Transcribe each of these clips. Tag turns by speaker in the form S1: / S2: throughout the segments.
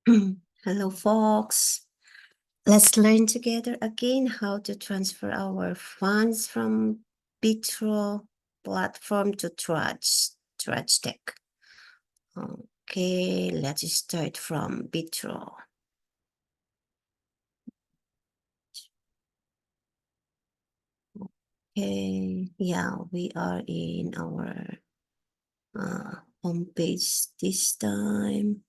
S1: Hello, folks. Let's learn together again how to transfer our funds from Bitro platform to Trudge Tech. Okay, let's start from Bitro. Okay, yeah, we are in our homepage this time.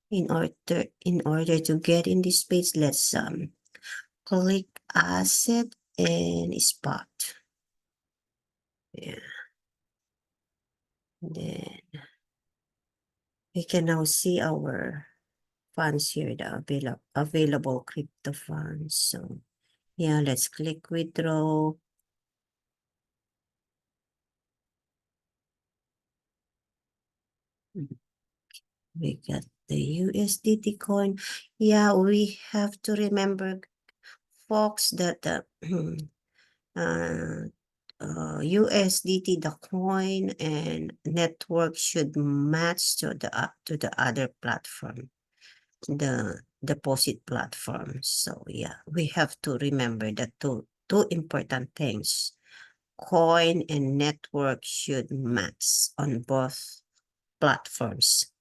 S1: In order to get in this page, let's click asset and spot. Yeah. Then we can now see our funds here, the available crypto funds. So yeah, let's click withdraw. We got the USDT coin. Yeah, we have to remember, folks, that the USDT, the coin and network should match to the other platform, the deposit platform. So yeah, we have to remember that two important things. Coin and network should match on both platforms.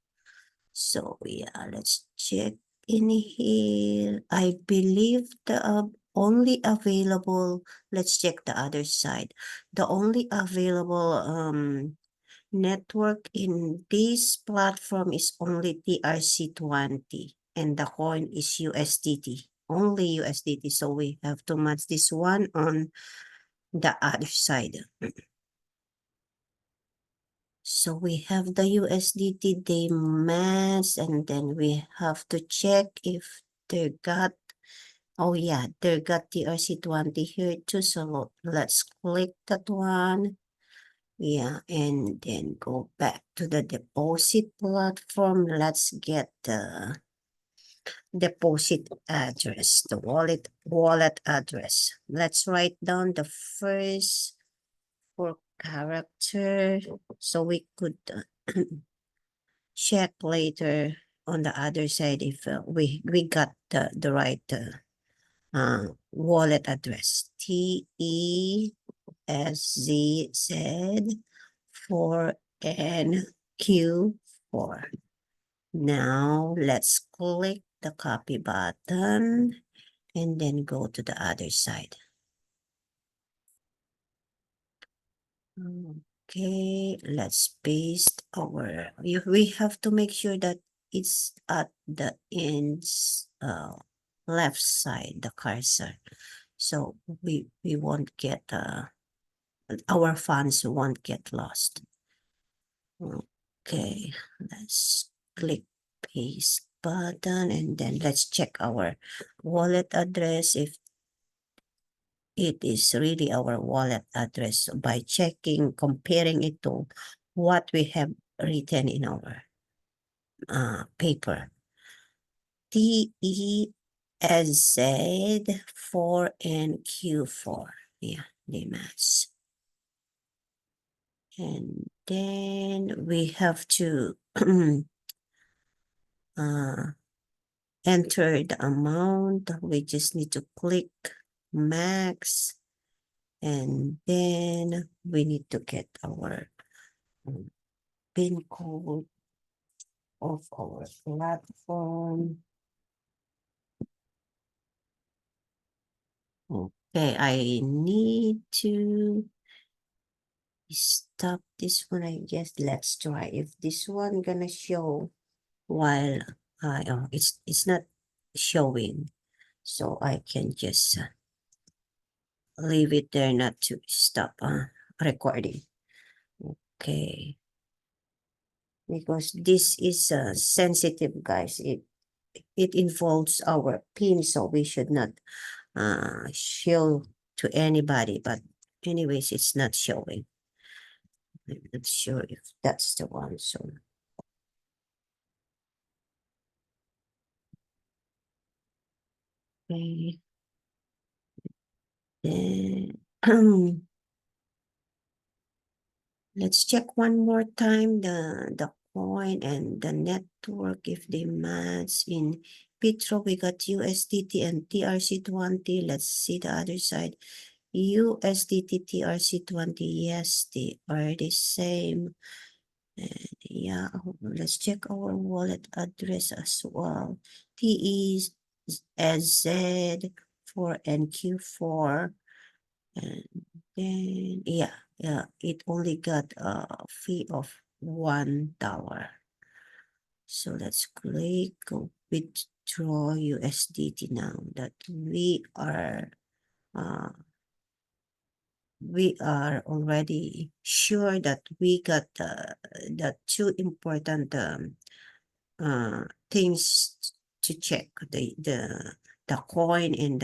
S1: So yeah, let's check in here. I believe the only available, let's check the other side. The only available network in this platform is only TRC20 and the coin is USDT. Only USDT. So we have to match this one on the other side. So we have the USDT, they match, and then we have to check if they got, oh yeah, they got TRC20 here too. So let's click that one. Yeah, and then go back to the deposit platform. Let's get the deposit address, the wallet address. Let's write down the first four character so we could check later on the other side if we got the right wallet address. TESZZ 4NQ4. Now let's click the copy button and then go to the other side. Okay, let's paste our, we have to make sure that it's at the ends left side, the cursor. So we won't get, our funds won't get lost. Okay, let's click paste button and then let's check our wallet address if it is really our wallet address by checking, comparing it to what we have written in our paper. TESZ4 and Q4. Yeah, they match. And then we have to enter the amount. We just need to click max. And then we need to get our PIN code of our platform. Okay, I need to stop this one, I guess. Let's try if this one gonna show while it's not showing. So I can just leave it there not to stop recording. Okay. Because this is sensitive, guys. It involves our PIN, so we should not show to anybody. But anyways, it's not showing. I'm not sure if that's the one. So okay. Then let's check one more time the coin and the network if they match. In Petro, we got USDT and TRC20. Let's see the other side. USDT, TRC20, yes, they are the same. And yeah, let's check our wallet address as well. TESZ for NQ4. And then, yeah, it only got a fee of $1. So let's click withdraw USDT now that uh, we are already sure that we got the two important things to check the coin and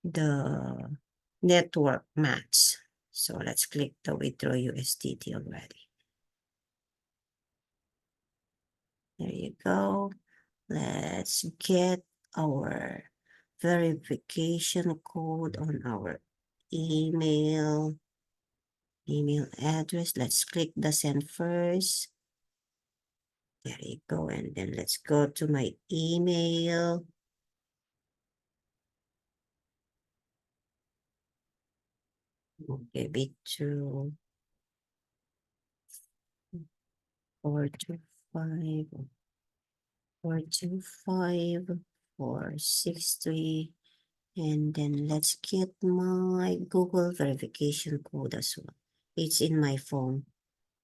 S1: the network match. So let's click the withdraw USDT already. There you go. Let's get our verification code on our email address. Let's click the send first. There you go. And then let's go to my email. Give it to 425 463. And then let's get my Google verification code as well. It's in my phone.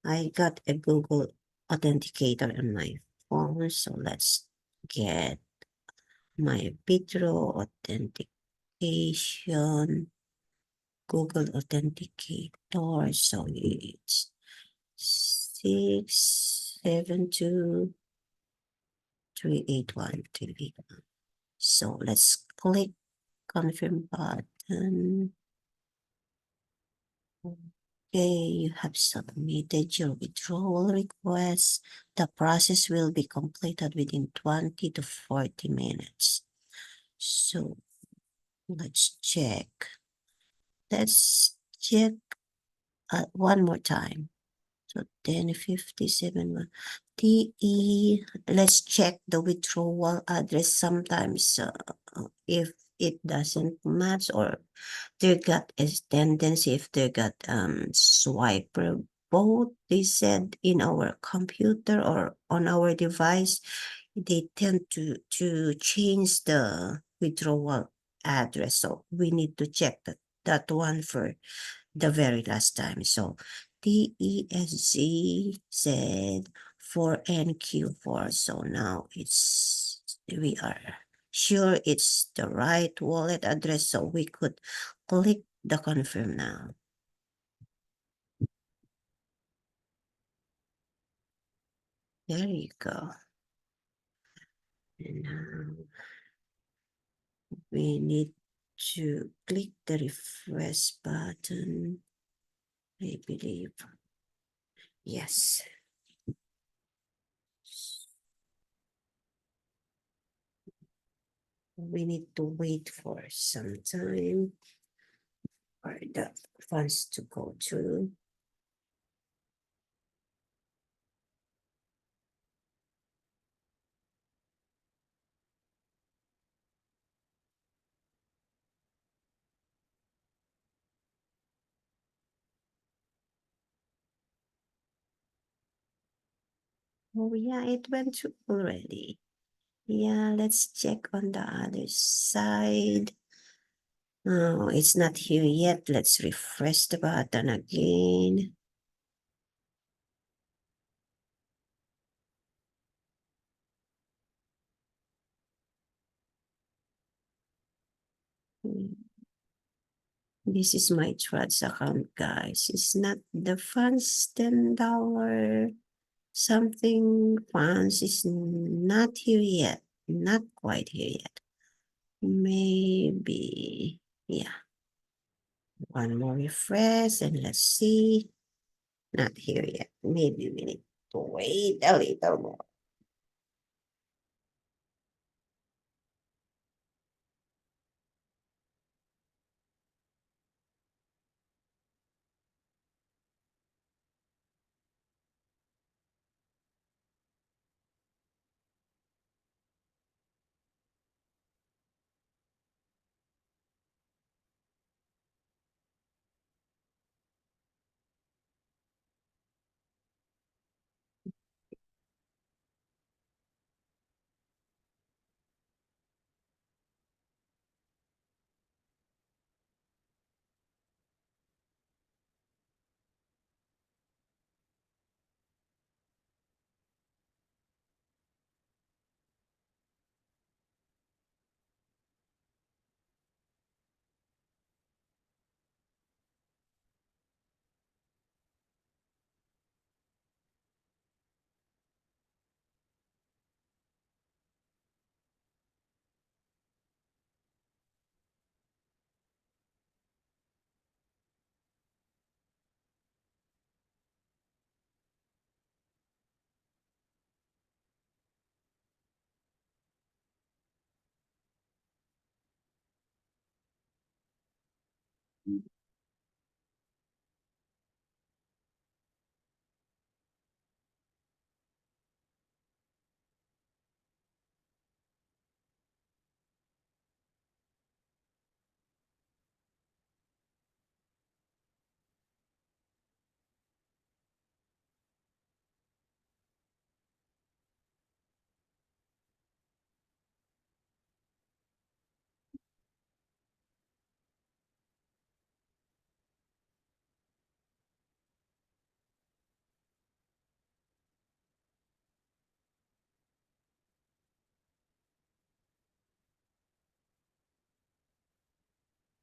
S1: I got a Google Authenticator on my phone, so let's get my Petro Authentication, Google Authenticator. So it's 672381381. So let's click confirm button. Okay, you have submitted your withdrawal request. The process will be completed within 20 to 40 minutes. So let's check. Let's check one more time. So 1057 TE. Let's check the withdrawal address. Sometimes if it doesn't match or they got a tendency, if they got swiper both, they said in our computer or on our device, they tend to change the withdrawal address. So we need to check that one for the very last time. So TESZ said for NQ4. So now we are sure it's the right wallet address, so we could click the confirm now. There you go. And now we need to click the refresh button. I believe. Yes. We need to wait for some time for the funds to go through. Oh yeah, it went through already. Yeah, let's check on the other side. Oh, it's not here yet. Let's refresh the button again. This is my Trust account, guys. It's not the funds $10 something funds is not here yet. Not quite here yet. Maybe, yeah. One more refresh and let's see. Not here yet. Maybe we need to wait a little more.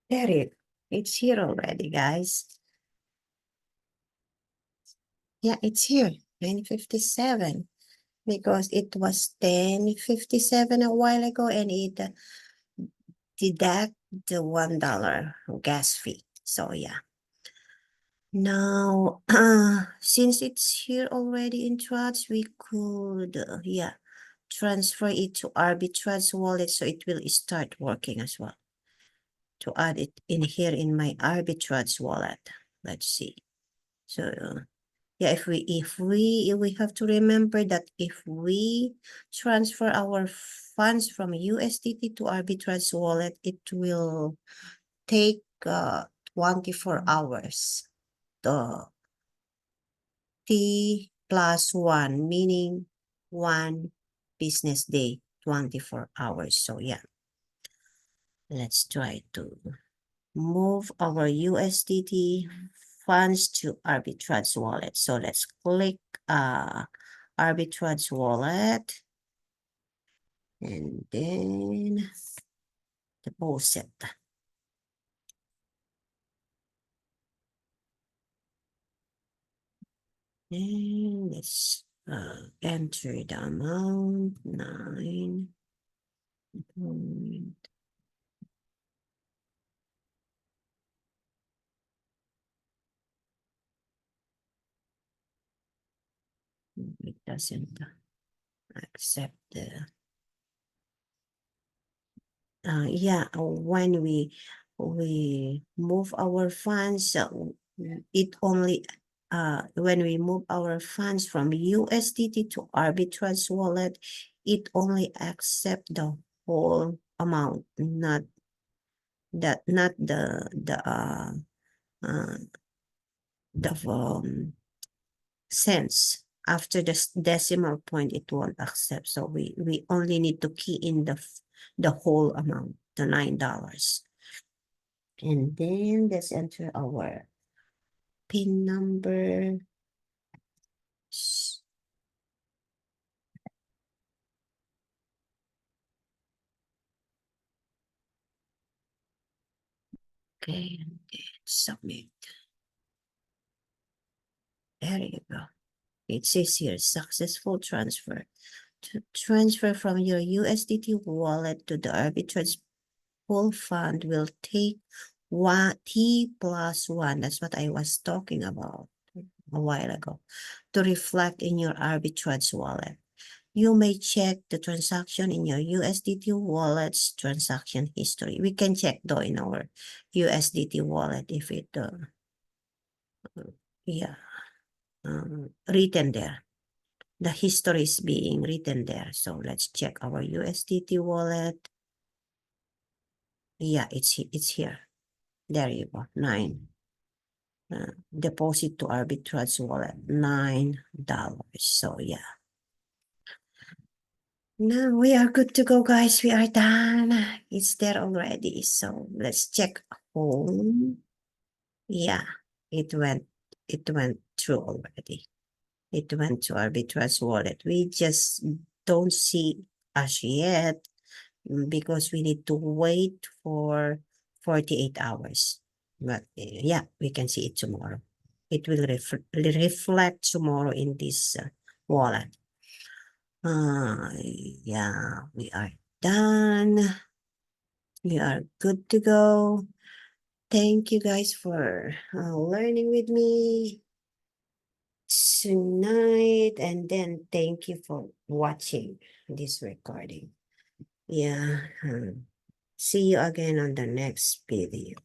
S1: There it. It's here already, guys. Yeah, it's here. 9:57. Because it was 10:57 a while ago and it deduct the $1 gas fee. So yeah. Now, since it's here already in Trust, we could, yeah, transfer it to Arbitrage wallet so it will start working as well. To add it in here in my Arbitrage wallet. Let's see. So yeah, if we have to remember that if we transfer our funds from USDT to Arbitrage wallet, it will take 24 hours. The T plus one, meaning one business day, 24 hours. So yeah, let's try to move our USDT funds to Arbitrage wallet. So let's click Arbitrage wallet and then deposit. And let's enter the amount 9. It doesn't accept the yeah, when we move our funds, it only when we move our funds from USDT to Arbitrage wallet, it only accept the whole amount, not uh the cents. After the decimal point, it won't accept. So we only need to key in the whole amount, the $9. And then let's enter our PIN number. Okay, and submit. There you go. It says here, successful transfer. To transfer from your USDT wallet to the Arbitrage pool fund will take T plus one. That's what I was talking about a while ago, to reflect in your Arbitrage wallet. You may check the transaction in your USDT wallet's transaction history. We can check though in our USDT wallet if it, yeah, written there. The history is being written there. So let's check our USDT wallet. Yeah, it's here. There you go, 9. Deposit to Arbitrage wallet, $9. So yeah. Now we are good to go, guys. We are done. It's there already. So let's check home. Yeah, it went through already. It went to Arbitrage wallet. We just don't see as yet because we need to wait for 48 hours. But yeah, we can see it tomorrow. It will reflect tomorrow in this wallet. Yeah, we are done. We are good to go. Thank you guys for learning with me tonight. And then thank you for watching this recording. Yeah. See you again on the next video.